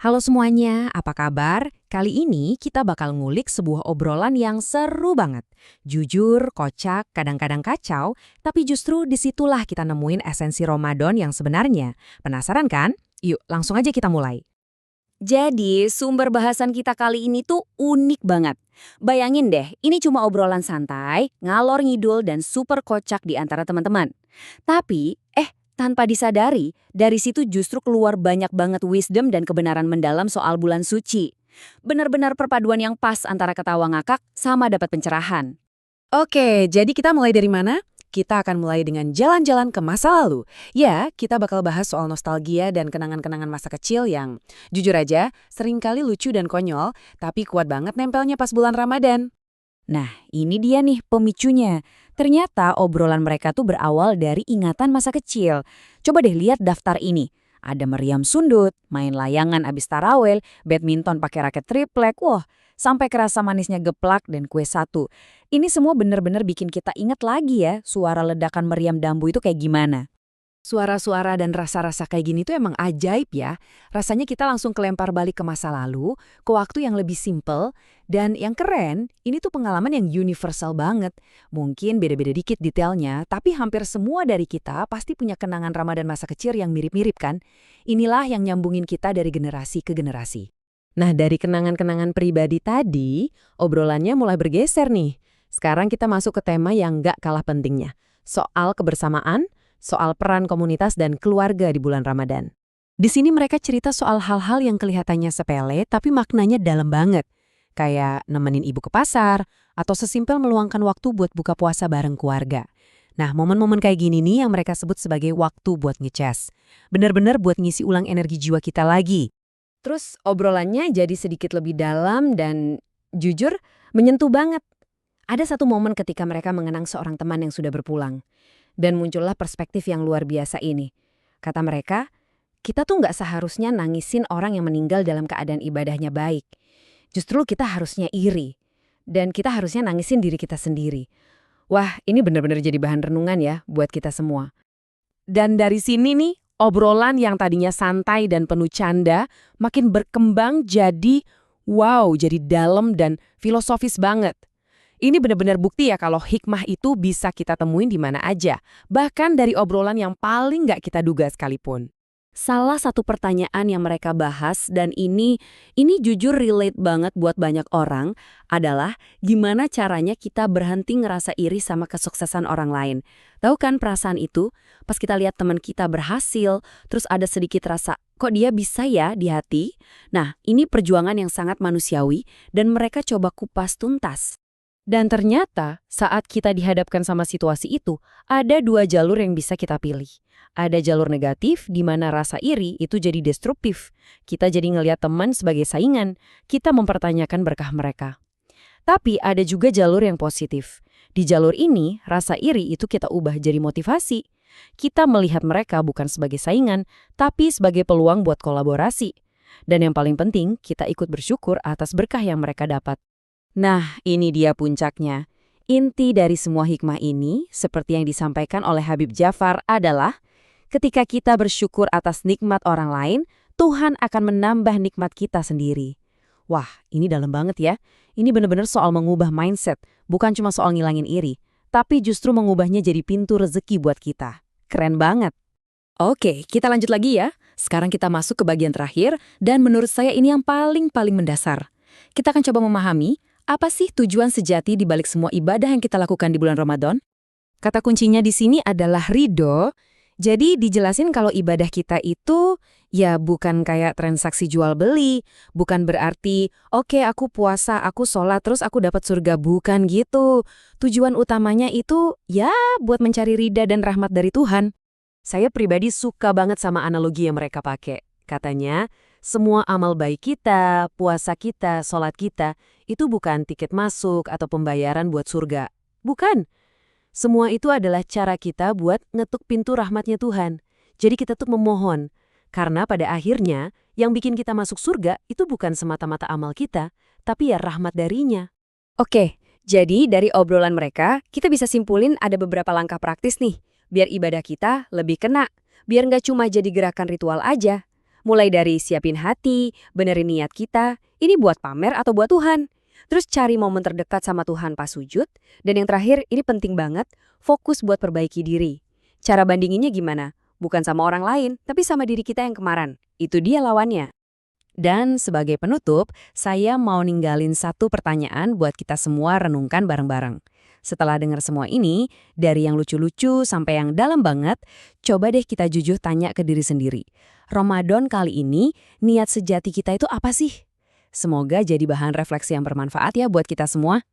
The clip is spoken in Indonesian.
Halo semuanya, apa kabar? Kali ini kita bakal ngulik sebuah obrolan yang seru banget. Jujur, kocak, kadang-kadang kacau, tapi justru disitulah kita nemuin esensi Ramadan yang sebenarnya. Penasaran kan? Yuk, langsung aja kita mulai. Jadi, sumber bahasan kita kali ini tuh unik banget. Bayangin deh, ini cuma obrolan santai, ngalor ngidul dan super kocak di antara teman-teman. Tapi, tanpa disadari, dari situ justru keluar banyak banget wisdom dan kebenaran mendalam soal bulan suci. Benar-benar perpaduan yang pas antara ketawa ngakak sama dapat pencerahan. Oke, jadi kita mulai dari mana? Kita akan mulai dengan jalan-jalan ke masa lalu. Ya, kita bakal bahas soal nostalgia dan kenangan-kenangan masa kecil yang, jujur aja, seringkali lucu dan konyol, tapi kuat banget nempelnya pas bulan Ramadan. Nah, ini dia nih pemicunya. Ternyata obrolan mereka tuh berawal dari ingatan masa kecil. Coba deh lihat daftar ini. Ada meriam sundut, main layangan abis tarawel, badminton pakai raket triplek, wah, sampai kerasa manisnya geplak dan kue satu. Ini semua bener-bener bikin kita ingat lagi ya, suara ledakan meriam dambu itu kayak gimana. Suara-suara dan rasa-rasa kayak gini tuh emang ajaib ya. Rasanya kita langsung kelempar balik ke masa lalu, ke waktu yang lebih simple, dan yang keren, ini tuh pengalaman yang universal banget. Mungkin beda-beda dikit detailnya, tapi hampir semua dari kita pasti punya kenangan Ramadan masa kecil yang mirip-mirip kan? Inilah yang nyambungin kita dari generasi ke generasi. Nah, dari kenangan-kenangan pribadi tadi, obrolannya mulai bergeser nih. Sekarang kita masuk ke tema yang nggak kalah pentingnya. Soal kebersamaan, soal peran komunitas dan keluarga di bulan Ramadan. Di sini mereka cerita soal hal-hal yang kelihatannya sepele tapi maknanya dalam banget. Kayak nemenin ibu ke pasar, atau sesimpel meluangkan waktu buat buka puasa bareng keluarga. Nah, momen-momen kayak gini nih yang mereka sebut sebagai waktu buat ngecas. Bener-bener buat ngisi ulang energi jiwa kita lagi. Terus obrolannya jadi sedikit lebih dalam dan jujur menyentuh banget. Ada satu momen ketika mereka mengenang seorang teman yang sudah berpulang. Dan muncullah perspektif yang luar biasa ini. Kata mereka, kita tuh nggak seharusnya nangisin orang yang meninggal dalam keadaan ibadahnya baik. Justru kita harusnya iri. Dan kita harusnya nangisin diri kita sendiri. Wah, ini benar-benar jadi bahan renungan ya buat kita semua. Dan dari sini nih, obrolan yang tadinya santai dan penuh canda, makin berkembang jadi jadi dalam dan filosofis banget. Ini benar-benar bukti ya kalau hikmah itu bisa kita temuin di mana aja, bahkan dari obrolan yang paling nggak kita duga sekalipun. Salah satu pertanyaan yang mereka bahas dan ini jujur relate banget buat banyak orang adalah gimana caranya kita berhenti ngerasa iri sama kesuksesan orang lain. Tahu kan perasaan itu? Pas kita lihat teman kita berhasil, terus ada sedikit rasa, kok dia bisa ya di hati? Nah, ini perjuangan yang sangat manusiawi dan mereka coba kupas tuntas. Dan ternyata saat kita dihadapkan sama situasi itu, ada dua jalur yang bisa kita pilih. Ada jalur negatif di mana rasa iri itu jadi destruktif. Kita jadi ngelihat teman sebagai saingan, kita mempertanyakan berkah mereka. Tapi ada juga jalur yang positif. Di jalur ini, rasa iri itu kita ubah jadi motivasi. Kita melihat mereka bukan sebagai saingan, tapi sebagai peluang buat kolaborasi. Dan yang paling penting, kita ikut bersyukur atas berkah yang mereka dapat. Nah, ini dia puncaknya. Inti dari semua hikmah ini, seperti yang disampaikan oleh Habib Ja'far adalah, ketika kita bersyukur atas nikmat orang lain, Tuhan akan menambah nikmat kita sendiri. Wah, ini dalam banget ya. Ini benar-benar soal mengubah mindset, bukan cuma soal ngilangin iri, tapi justru mengubahnya jadi pintu rezeki buat kita. Keren banget. Oke, kita lanjut lagi ya. Sekarang kita masuk ke bagian terakhir, dan menurut saya ini yang paling mendasar. Kita akan coba memahami, apa sih tujuan sejati di balik semua ibadah yang kita lakukan di bulan Ramadan? Kata kuncinya di sini adalah ridho. Jadi dijelasin kalau ibadah kita itu ya bukan kayak transaksi jual beli, bukan berarti oke, aku puasa, aku sholat terus aku dapat surga, bukan gitu. Tujuan utamanya itu ya buat mencari ridha dan rahmat dari Tuhan. Saya pribadi suka banget sama analogi yang mereka pakai. Katanya, semua amal baik kita, puasa kita, sholat kita, itu bukan tiket masuk atau pembayaran buat surga. Bukan. Semua itu adalah cara kita buat ngetuk pintu rahmatnya Tuhan. Jadi kita tuh memohon. Karena pada akhirnya, yang bikin kita masuk surga itu bukan semata-mata amal kita, tapi ya rahmat darinya. Oke, jadi dari obrolan mereka, kita bisa simpulin ada beberapa langkah praktis nih, biar ibadah kita lebih kena, biar nggak cuma jadi gerakan ritual aja. Mulai dari siapin hati, benerin niat kita, ini buat pamer atau buat Tuhan. Terus cari momen terdekat sama Tuhan pas sujud. Dan yang terakhir, ini penting banget, fokus buat perbaiki diri. Cara bandinginnya gimana? Bukan sama orang lain, tapi sama diri kita yang kemarin. Itu dia lawannya. Dan sebagai penutup, saya mau ninggalin satu pertanyaan buat kita semua renungkan bareng-bareng. Setelah dengar semua ini, dari yang lucu-lucu sampai yang dalam banget, coba deh kita jujur tanya ke diri sendiri. Ramadan kali ini, niat sejati kita itu apa sih? Semoga jadi bahan refleksi yang bermanfaat ya buat kita semua.